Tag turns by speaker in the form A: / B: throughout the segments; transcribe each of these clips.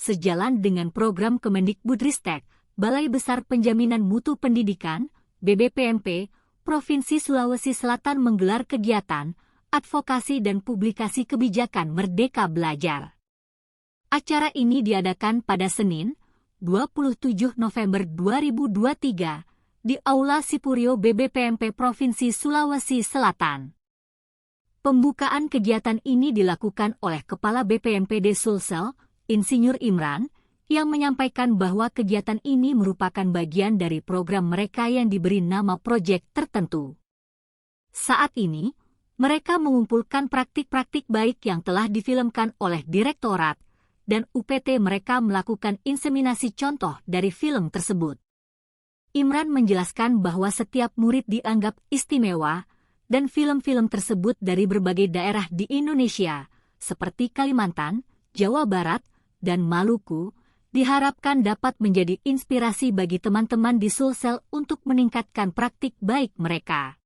A: sejalan dengan program Kemendikbudristek, Balai Besar Penjaminan Mutu Pendidikan, BBPMP, Provinsi Sulawesi Selatan menggelar kegiatan, advokasi dan publikasi kebijakan Merdeka Belajar. Acara ini diadakan pada Senin, 27 November 2023, di Aula Sipurio BBPMP Provinsi Sulawesi Selatan. Pembukaan kegiatan ini dilakukan oleh Kepala BPMPD Sulsel, Insinyur Imran, yang menyampaikan bahwa kegiatan ini merupakan bagian dari program mereka yang diberi nama proyek tertentu. Saat ini, mereka mengumpulkan praktik-praktik baik yang telah difilmkan oleh Direktorat, dan UPT mereka melakukan inseminasi contoh dari film tersebut. Imran menjelaskan bahwa setiap murid dianggap istimewa, dan film-film tersebut dari berbagai daerah di Indonesia, seperti Kalimantan, Jawa Barat, dan Maluku, diharapkan dapat menjadi inspirasi bagi teman-teman di Sulsel untuk meningkatkan praktik baik mereka.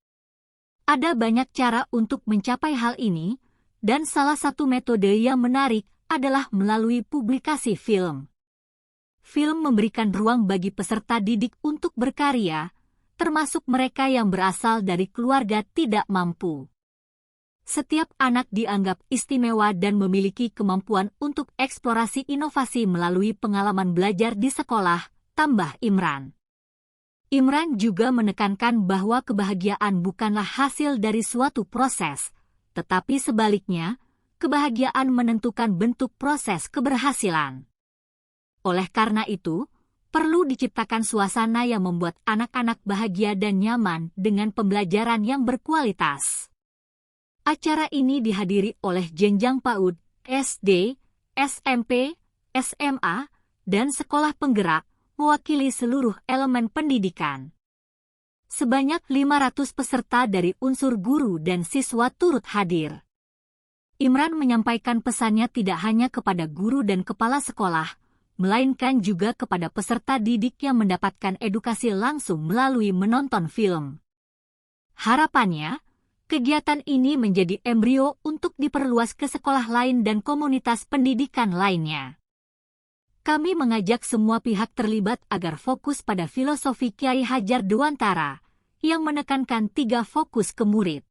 A: Ada banyak cara untuk mencapai hal ini, dan salah satu metode yang menarik adalah melalui publikasi film. Film memberikan ruang bagi peserta didik untuk berkarya, termasuk mereka yang berasal dari keluarga tidak mampu. Setiap anak dianggap istimewa dan memiliki kemampuan untuk eksplorasi inovasi melalui pengalaman belajar di sekolah, tambah Imran. Imran juga menekankan bahwa kebahagiaan bukanlah hasil dari suatu proses, tetapi sebaliknya, kebahagiaan menentukan bentuk proses keberhasilan. Oleh karena itu, perlu diciptakan suasana yang membuat anak-anak bahagia dan nyaman dengan pembelajaran yang berkualitas. Acara ini dihadiri oleh jenjang PAUD, SD, SMP, SMA, dan sekolah penggerak, mewakili seluruh elemen pendidikan. Sebanyak 500 peserta dari unsur guru dan siswa turut hadir. Imran menyampaikan pesannya tidak hanya kepada guru dan kepala sekolah, melainkan juga kepada peserta didik yang mendapatkan edukasi langsung melalui menonton film. Harapannya, kegiatan ini menjadi embrio untuk diperluas ke sekolah lain dan komunitas pendidikan lainnya. Kami mengajak semua pihak terlibat agar fokus pada filosofi Kiai Hajar Dewantara, yang menekankan 3 fokus ke murid.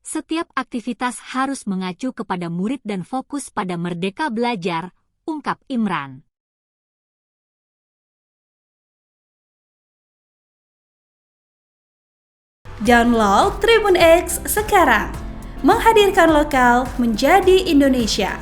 A: Setiap aktivitas harus mengacu kepada murid dan fokus pada merdeka belajar, ungkap Imran.
B: Download Tribun X sekarang, menghadirkan lokal menjadi Indonesia.